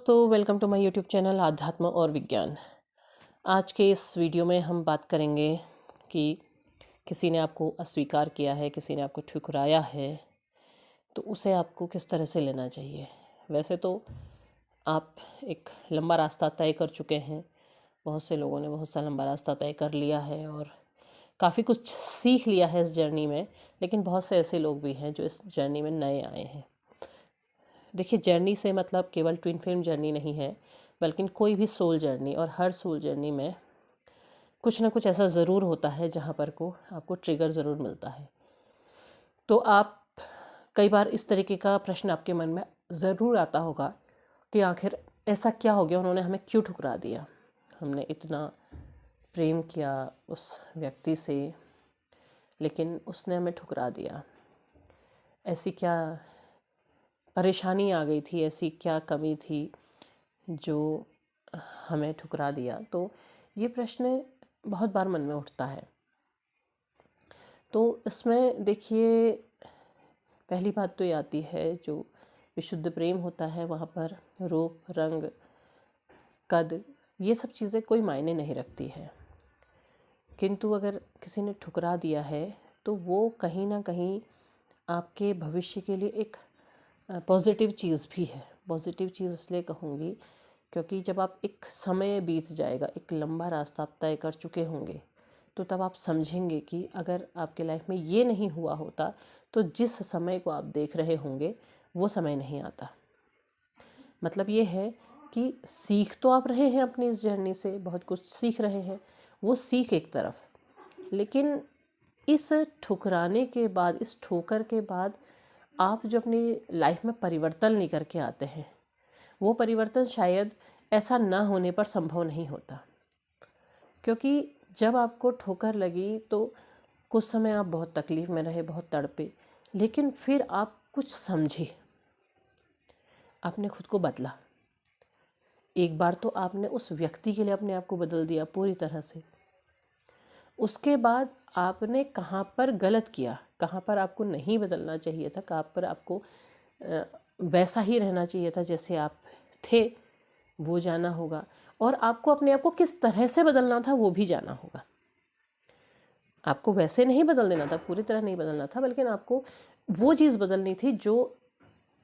दोस्तों, welcome to my YouTube channel आध्यात्म और विज्ञान। आज के इस वीडियो में हम बात करेंगे कि किसी ने आपको अस्वीकार किया है, किसी ने आपको ठुकराया है, तो उसे आपको किस तरह से लेना चाहिए। वैसे तो आप एक लंबा रास्ता तय कर चुके हैं, बहुत से लोगों ने बहुत सा लंबा रास्ता तय कर लिया है और काफ़ी कुछ सीख लिया है इस जर्नी में, लेकिन बहुत से ऐसे लोग भी हैं जो इस जर्नी में नए आए हैं। देखिए, जर्नी से मतलब केवल ट्विन फ्लेम जर्नी नहीं है, बल्कि कोई भी सोल जर्नी, और हर सोल जर्नी में कुछ ना कुछ ऐसा ज़रूर होता है जहाँ पर को आपको ट्रिगर ज़रूर मिलता है। तो आप कई बार इस तरीके का प्रश्न आपके मन में ज़रूर आता होगा कि आखिर ऐसा क्या हो गया, उन्होंने हमें क्यों ठुकरा दिया। हमने इतना प्रेम किया उस व्यक्ति से, लेकिन उसने हमें ठुकरा दिया। ऐसी क्या परेशानी आ गई थी, ऐसी क्या कमी थी जो हमें ठुकरा दिया। तो ये प्रश्न बहुत बार मन में उठता है। तो इसमें देखिए, पहली बात तो ये आती है, जो विशुद्ध प्रेम होता है वहाँ पर रूप, रंग, कद, ये सब चीज़ें कोई मायने नहीं रखती है। किंतु अगर किसी ने ठुकरा दिया है तो वो कहीं ना कहीं आपके भविष्य के लिए एक पॉजिटिव चीज़ भी है। पॉजिटिव चीज़ इसलिए कहूँगी क्योंकि जब आप एक समय बीत जाएगा, एक लंबा रास्ता आप तय कर चुके होंगे, तो तब आप समझेंगे कि अगर आपके लाइफ में ये नहीं हुआ होता तो जिस समय को आप देख रहे होंगे वो समय नहीं आता। मतलब ये है कि सीख तो आप रहे हैं अपनी इस जर्नी से, बहुत कुछ सीख रहे हैं, वो सीख एक तरफ, लेकिन इस ठुकराने के बाद, इस ठोकर के बाद आप जो अपनी लाइफ में परिवर्तन लेकर के आते हैं, वो परिवर्तन शायद ऐसा ना होने पर संभव नहीं होता। क्योंकि जब आपको ठोकर लगी तो कुछ समय आप बहुत तकलीफ़ में रहे, बहुत तड़पे, लेकिन फिर आप कुछ समझे, आपने खुद को बदला। एक बार तो आपने उस व्यक्ति के लिए अपने आप को बदल दिया पूरी तरह से। उसके बाद आपने कहाँ पर गलत किया, कहाँ पर आपको नहीं बदलना चाहिए था, कहाँ पर आपको वैसा ही रहना चाहिए था जैसे आप थे, वो जाना होगा। और आपको अपने आप को किस तरह से बदलना था वो भी जाना होगा। आपको वैसे नहीं बदल देना था, पूरी तरह नहीं बदलना था, बल्कि आपको वो चीज़ बदलनी थी जो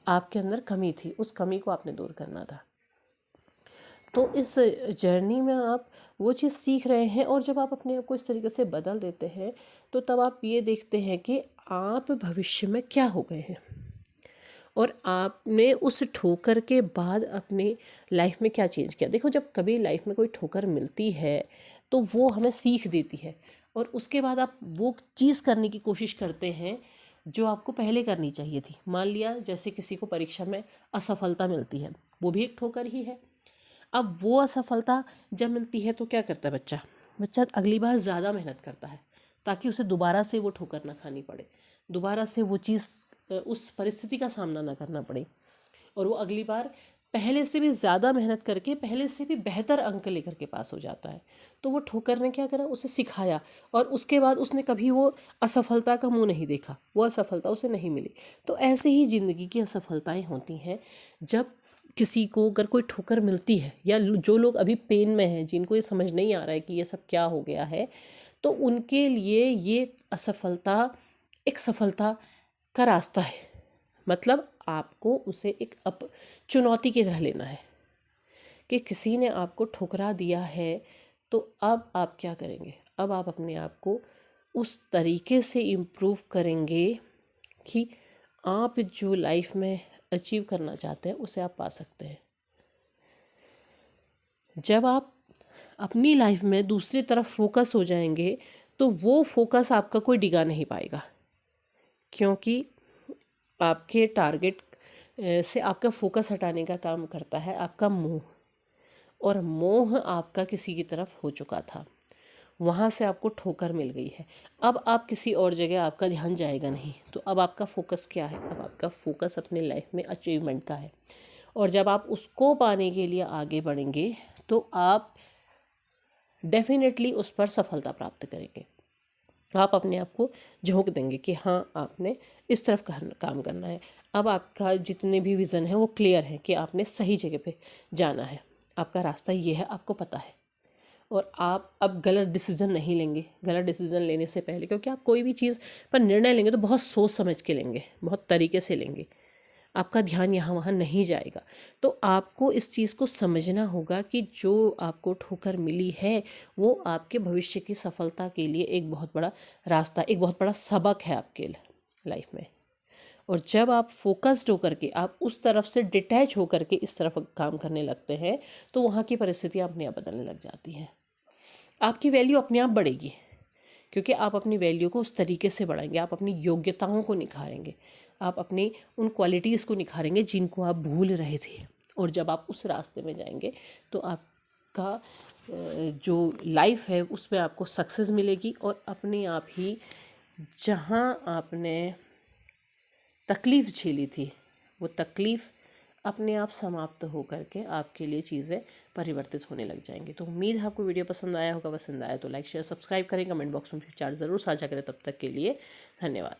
आपके अंदर कमी थी, उस कमी को आपने दूर करना था। तो इस जर्नी में आप वो चीज़ सीख रहे हैं, और जब आप अपने आप को इस तरीके से बदल देते हैं तो तब आप ये देखते हैं कि आप भविष्य में क्या हो गए हैं, और आपने उस ठोकर के बाद अपने लाइफ में क्या चेंज किया। देखो, जब कभी लाइफ में कोई ठोकर मिलती है तो वो हमें सीख देती है, और उसके बाद आप वो चीज़ करने की कोशिश करते हैं जो आपको पहले करनी चाहिए थी। मान लिया जैसे किसी को परीक्षा में असफलता मिलती है, वो भी एक ठोकर ही है। अब वो असफलता जब मिलती है तो क्या करता है बच्चा अगली बार ज़्यादा मेहनत करता है, ताकि उसे दोबारा से वो ठोकर ना खानी पड़े, दोबारा से वो चीज़, उस परिस्थिति का सामना ना करना पड़े, और वो अगली बार पहले से भी ज़्यादा मेहनत करके पहले से भी बेहतर अंक लेकर के पास हो जाता है। तो वो ठोकर ने क्या करा, उसे सिखाया, और उसके बाद उसने कभी वो असफलता का मुंह नहीं देखा, वो असफलता उसे नहीं मिली। तो ऐसे ही ज़िंदगी की असफलताएं होती हैं। जब किसी को अगर कोई ठोकर मिलती है, या जो लोग अभी पेन में हैं, जिनको ये समझ नहीं आ रहा है कि ये सब क्या हो गया है, तो उनके लिए ये असफलता एक सफलता का रास्ता है। मतलब आपको उसे एक चुनौती की तरह लेना है कि किसी ने आपको ठुकरा दिया है, तो अब आप क्या करेंगे। अब आप अपने आप को उस तरीके से इम्प्रूव करेंगे कि आप जो लाइफ में अचीव करना चाहते हैं उसे आप पा सकते हैं। जब आप अपनी लाइफ में दूसरी तरफ फोकस हो जाएंगे तो वो फोकस आपका कोई डिगा नहीं पाएगा, क्योंकि आपके टारगेट से आपका फोकस हटाने का काम करता है आपका मोह, और मोह आपका किसी की तरफ हो चुका था, वहाँ से आपको ठोकर मिल गई है। अब आप किसी और जगह आपका ध्यान जाएगा नहीं, तो अब आपका फोकस क्या है, अब आपका फोकस अपने लाइफ में अचीवमेंट का है, और जब आप उसको पाने के लिए आगे बढ़ेंगे तो आप डेफिनेटली उस पर सफलता प्राप्त करेंगे। आप अपने आप को झोंक देंगे कि हाँ आपने इस तरफ काम करना है। अब आपका जितने भी विज़न है वो क्लियर है कि आपने सही जगह पे जाना है, आपका रास्ता ये है, आपको पता है। और आप अब गलत डिसीज़न नहीं लेंगे। गलत डिसीज़न लेने से पहले, क्योंकि आप कोई भी चीज़ पर निर्णय लेंगे तो बहुत सोच समझ के लेंगे, बहुत तरीके से लेंगे, आपका ध्यान यहाँ वहाँ नहीं जाएगा। तो आपको इस चीज़ को समझना होगा कि जो आपको ठोकर मिली है वो आपके भविष्य की सफलता के लिए एक बहुत बड़ा रास्ता, एक बहुत बड़ा सबक है आपके लाइफ में। और जब आप फोकस्ड होकर के, आप उस तरफ से डिटैच होकर के इस तरफ काम करने लगते हैं तो वहाँ की परिस्थितियाँ अपने आप बदलने लग जाती हैं। आपकी वैल्यू अपने आप बढ़ेगी, क्योंकि आप अपनी वैल्यू को उस तरीके से बढ़ाएंगे, आप अपनी योग्यताओं को निखारेंगे, आप अपनी उन क्वालिटीज़ को निखारेंगे जिनको आप भूल रहे थे। और जब आप उस रास्ते में जाएंगे तो आपका जो लाइफ है उसमें आपको सक्सेस मिलेगी, और अपने आप ही जहाँ आपने तकलीफ़ झेली थी वो तकलीफ़ अपने आप समाप्त हो करके आपके लिए चीज़ें परिवर्तित होने लग जाएंगी। तो उम्मीद है आपको वीडियो पसंद आया होगा। पसंद आया तो लाइक शेयर सब्सक्राइब करें, कमेंट बॉक्स में विचार ज़रूर साझा करें। तब तक के लिए धन्यवाद।